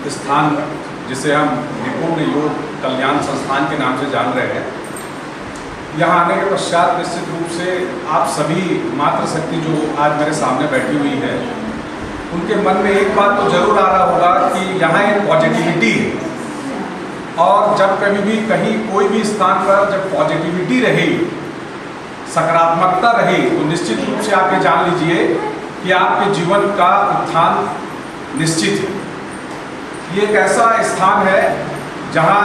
स्थान जिसे हम निपुण योग कल्याण संस्थान के नाम से जान रहे हैं, यहाँ आने के पश्चात निश्चित रूप से आप सभी मातृशक्ति जो आज मेरे सामने बैठी हुई है, उनके मन में एक बात तो जरूर आ रहा होगा कि यहाँ एक पॉजिटिविटी है। और जब कभी भी कहीं कोई भी स्थान पर जब पॉजिटिविटी रहे, सकारात्मकता रहे, तो निश्चित रूप से आप ये जान लीजिए कि आपके जीवन का उत्थान निश्चित है। ये एक ऐसा स्थान है जहाँ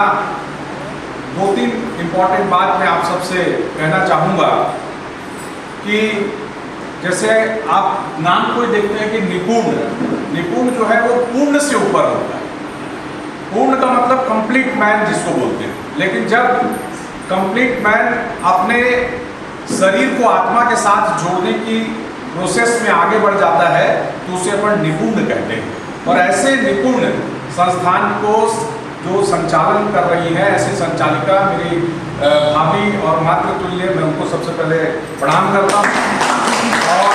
दो तीन इम्पॉर्टेंट बात मैं आप सबसे कहना चाहूँगा कि जैसे आप नाम को देखते हैं कि निपुण जो है वो पूर्ण से ऊपर होता है। पूर्ण का मतलब कंप्लीट मैन जिसको बोलते हैं। लेकिन जब कंप्लीट मैन अपने शरीर को आत्मा के साथ जोड़ने की प्रोसेस में आगे बढ़ जाता है तो उसे अपन निपुण कहते हैं। और ऐसे निपुण संस्थान को जो संचालन कर रही है, ऐसी संचालिका मेरी भाभी और मातृतुल्य, मैं उनको सबसे पहले प्रणाम करता हूँ। और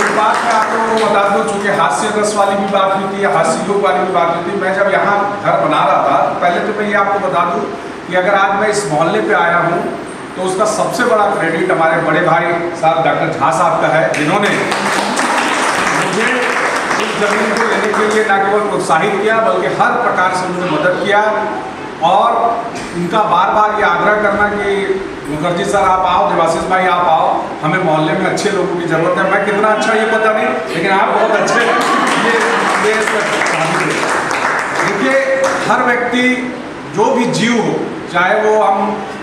एक बात मैं आप लोगों को बता दूँ, चूँकि हास्य रस वाली भी बात हुई थी, हास्य योग वाली भी बात हुई थी, मैं जब यहाँ घर बना रहा था तो पहले तो मैं ये आपको बता दूँ कि अगर आज मैं इस मोहल्ले पे आया हूँ तो उसका सबसे बड़ा क्रेडिट हमारे बड़े भाई साहब डॉक्टर झा साहब का है, जिन्होंने मुझे इस जमीन को लेने के लिए न केवल प्रोत्साहित किया बल्कि हर प्रकार से उन्होंने मदद किया। और उनका बार बार ये आग्रह करना कि मुखर्जी सर आप आओ, देवाशीष भाई आप आओ, हमें मोहल्ले में अच्छे लोगों की ज़रूरत है। मैं कितना अच्छा ये पता नहीं, लेकिन आप बहुत अच्छे हैं। देखिए, हर व्यक्ति जो भी जीव हो, चाहे वो हम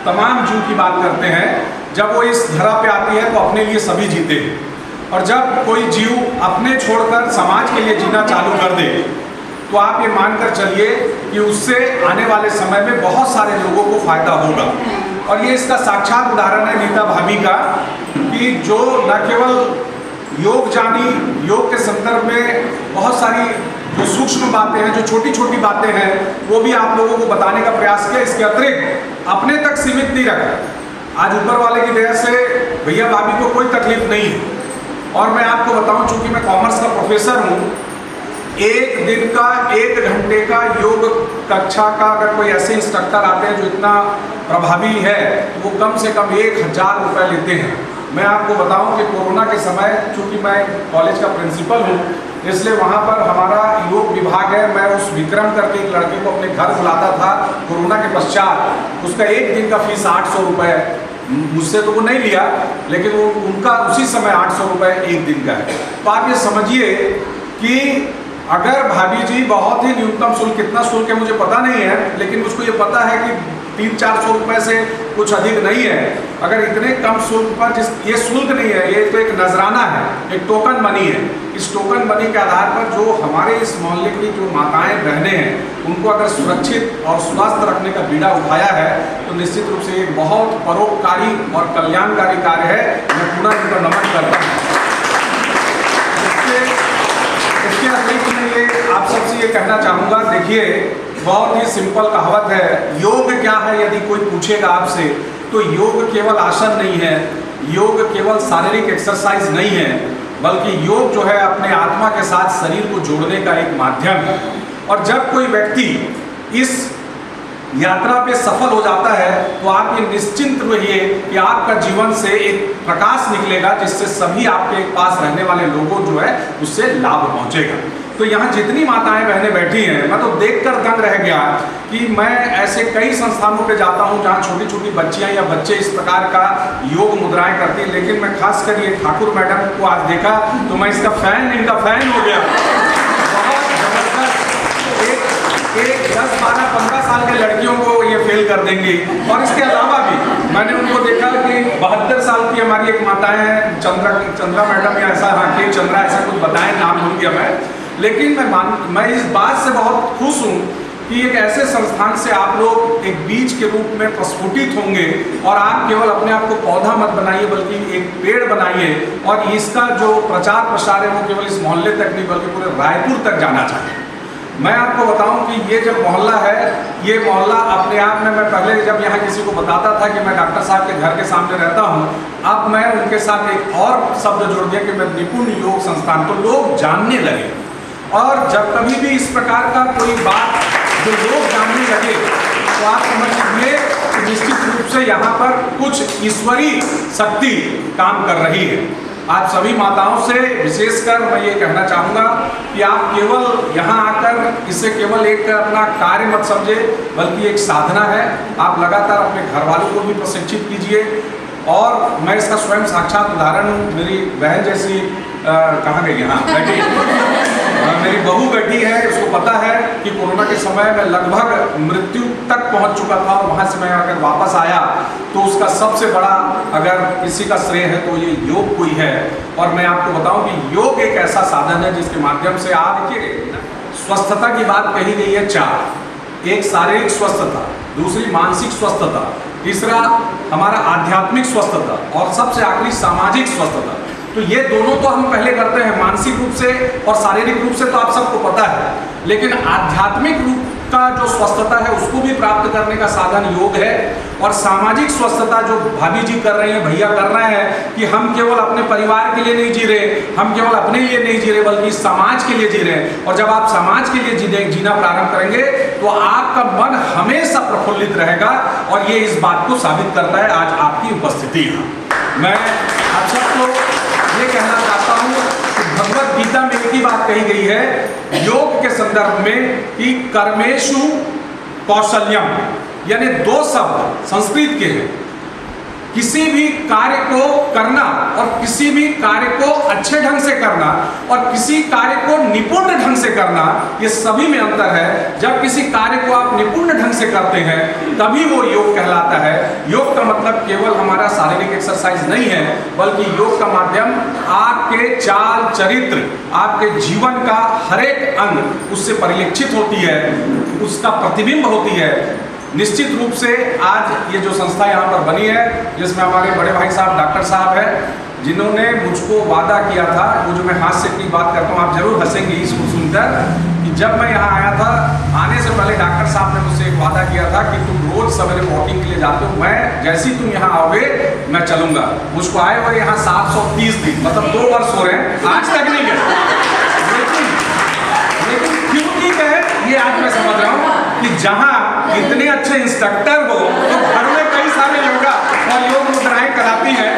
तमाम जीव की बात करते हैं, जब वो इस धरा पे आती है तो अपने लिए सभी जीते हैं। और जब कोई जीव अपने छोड़कर समाज के लिए जीना चालू कर दे तो आप ये मानकर चलिए कि उससे आने वाले समय में बहुत सारे लोगों को फायदा होगा। और ये इसका साक्षात उदाहरण है नीता भाभी का, कि जो न केवल योग जानी, योग के संदर्भ में बहुत सारी जो सूक्ष्म बातें हैं, जो छोटी छोटी बातें हैं, वो भी आप लोगों को बताने का प्रयास किया। इसके अतिरिक्त अपने तक सीमित नहीं रखा। आज ऊपर वाले की दया से भैया भाभी को कोई तकलीफ नहीं है। और मैं आपको बताऊं, चूंकि मैं कॉमर्स का प्रोफेसर हूं, एक दिन का 1 घंटे का योग कक्षा का अगर कोई ऐसे इंस्ट्रक्टर आते हैं जो इतना प्रभावी है तो वो कम से कम 1000 रुपये लेते हैं। मैं आपको बताऊं कि कोरोना के समय, चूंकि मैं कॉलेज का प्रिंसिपल हूं, इसलिए वहाँ पर हमारा योग विभाग है। मैं उस विक्रम करके एक लड़के को अपने घर बुलाता था कोरोना के पश्चात। उसका एक दिन का फीस 800 रुपये, मुझसे तो वो नहीं लिया, लेकिन वो उनका उसी समय 800 रुपये एक दिन का है। तो आप ये समझिए कि अगर भाभी जी बहुत ही न्यूनतम शुल्क, कितना शुल्क है मुझे पता नहीं है, लेकिन मुझको ये पता है कि 300-400 रुपये से कुछ अधिक नहीं है। अगर इतने कम शुल्क पर, ये शुल्क नहीं है, ये तो एक नजराना है, एक टोकन मनी है। इस टोकन मनी के आधार पर जो हमारे इस मोहल्ले की जो माताएं बहनें हैं, उनको अगर सुरक्षित और स्वस्थ रखने का बीड़ा उठाया है तो निश्चित रूप से एक बहुत परोपकारी और कल्याणकारी कार्य है। मैं पूरा इनको नमन करता हूँ। इसके अतिरिक्त मैं ये आप सबसे ये कहना चाहूँगा, देखिए बहुत ही सिंपल कहावत है, योग क्या है यदि कोई पूछेगा आपसे, तो योग केवल आसन नहीं है, योग केवल शारीरिक एक्सरसाइज नहीं है, बल्कि योग जो है अपने आत्मा के साथ शरीर को जोड़ने का एक माध्यम है। और जब कोई व्यक्ति इस यात्रा पे सफल हो जाता है तो आप ये निश्चिंत रहिए कि आपका जीवन से एक प्रकाश निकलेगा, जिससे सभी आपके पास रहने वाले लोगों जो है उससे लाभ पहुंचेगा। तो यहाँ जितनी माताएं बहनें बैठी हैं, मैं तो देखकर दंग रह गया कि मैं ऐसे कई संस्थानों पे जाता हूँ जहाँ छोटी छोटी बच्चियाँ या बच्चे इस प्रकार का योग मुद्राएं करती हैं, लेकिन मैं खासकर ये ठाकुर मैडम को आज देखा तो मैं इनका फैन हो गया। बहुत जबरदस्त, एक 10, 12, 15 साल के लड़कियों को ये फेल कर देंगी। और इसके अलावा भी मैंने उनको देखा कि 72 साल की हमारी एक माताएं हैं, चंद्रा मैडम या ऐसा, हाँ के चंद्रा ऐसा कुछ बताएं, नाम भूल गया मैं, लेकिन मैं इस बात से बहुत खुश हूँ कि एक ऐसे संस्थान से आप लोग एक बीज के रूप में प्रस्फुटित होंगे। और आप केवल अपने आप को पौधा मत बनाइए बल्कि एक पेड़ बनाइए, और इसका जो प्रचार प्रसार है वो केवल इस मोहल्ले तक नहीं बल्कि पूरे रायपुर तक जाना चाहिए। मैं आपको बताऊं कि ये जो मोहल्ला है, ये मोहल्ला अपने आप में, मैं पहले जब यहाँ किसी को बताता था कि मैं डॉक्टर साहब के घर के सामने रहता हूँ, अब मैं उनके साथ एक और शब्द जोड़ दिया कि मैं निपुण योग संस्थान, तो लोग जानने लगे। और जब कभी भी इस प्रकार का कोई बात जो लोग जानने लगे तो आप समझ लीजिए कि निश्चित रूप से यहाँ पर कुछ ईश्वरीय शक्ति काम कर रही है। आप सभी माताओं से विशेषकर मैं ये कहना चाहूँगा कि आप केवल यहाँ आकर इसे केवल एक अपना कार्य मत समझे, बल्कि एक साधना है। आप लगातार अपने घर वालों को भी प्रशिक्षित कीजिए। और मैं इसका स्वयं साक्षात उदाहरण हूँ। मेरी बहन जैसी कहाँ गई, यहाँ बैठी मेरी बहू बैठी है, उसको पता है कि कोरोना के समय में लगभग मृत्यु तक पहुंच चुका था और वहां से मैं अगर वापस आया तो उसका सबसे बड़ा अगर किसी का श्रेय है तो ये योग कोई है। और मैं आपको बताऊं कि योग एक ऐसा साधन है जिसके माध्यम से आप देखिए स्वस्थता की बात कही गई है चार, एक शारीरिक स्वस्थता, दूसरी मानसिक स्वस्थता, तीसरा हमारा आध्यात्मिक स्वस्थता और सबसे आखिरी सामाजिक स्वस्थता। तो ये दोनों तो हम पहले करते हैं मानसिक रूप से और शारीरिक रूप से तो आप सबको पता है, लेकिन आध्यात्मिक रूप का जो स्वस्थता है उसको भी प्राप्त करने का साधन योग है। और सामाजिक स्वस्थता जो भाभी जी कर रहे हैं, भैया कर रहे हैं कि हम केवल अपने परिवार के लिए नहीं जी रहे, हम केवल अपने लिए नहीं जी रहे, बल्कि समाज के लिए जी रहे हैं। और जब आप समाज के लिए जीना प्रारंभ करेंगे तो आपका मन हमेशा प्रफुल्लित रहेगा। और ये इस बात को साबित करता है आज आपकी उपस्थिति है। मैं आप सबको ये कहना चाहता हूँ कि भगवत गीता में एक ही बात कही गई है योग के संदर्भ में कि कर्मेषु कौशल्यम, यानी दो शब्द संस्कृत के हैं। किसी भी कार्य को करना और किसी भी कार्य को अच्छे ढंग से करना और किसी कार्य को निपुण ढंग से करना, ये सभी में अंतर है। जब किसी कार्य को आप निपुण ढंग से करते हैं तभी वो योग कहलाता है। योग का मतलब केवल हमारा शारीरिक एक्सरसाइज नहीं है, बल्कि योग का माध्यम आपके चाल चरित्र, आपके जीवन का हर एक अंग उससे परिलक्षित होती है, उसका प्रतिबिंब होती है। निश्चित रूप से आज ये जो संस्था यहाँ पर बनी है, जिसमें हमारे बड़े भाई साहब डॉक्टर साहब हैं, जिन्होंने मुझको वादा किया था, वो जो मैं हास्य की बात करता हूँ, आप जरूर हंसेंगे इसको सुनकर, कि जब मैं यहाँ आया था आने से पहले डॉक्टर साहब ने मुझसे एक वादा किया था कि तुम रोज सवेरे वॉकिंग के लिए जाते हो, मैं जैसे ही तुम यहाँ आओगे मैं चलूंगा। मुझको आए हुए यहाँ 730 दिन, मतलब 2 वर्ष हो रहे हैं, आज तक नहीं गए। लेकिन क्यों ठीक है ये आज मैं समझ रहा हूँ कि जहाँ इतने अच्छे इंस्ट्रक्टर हो तो घर में कई सारे योगा और योग मुद्राएं कराती है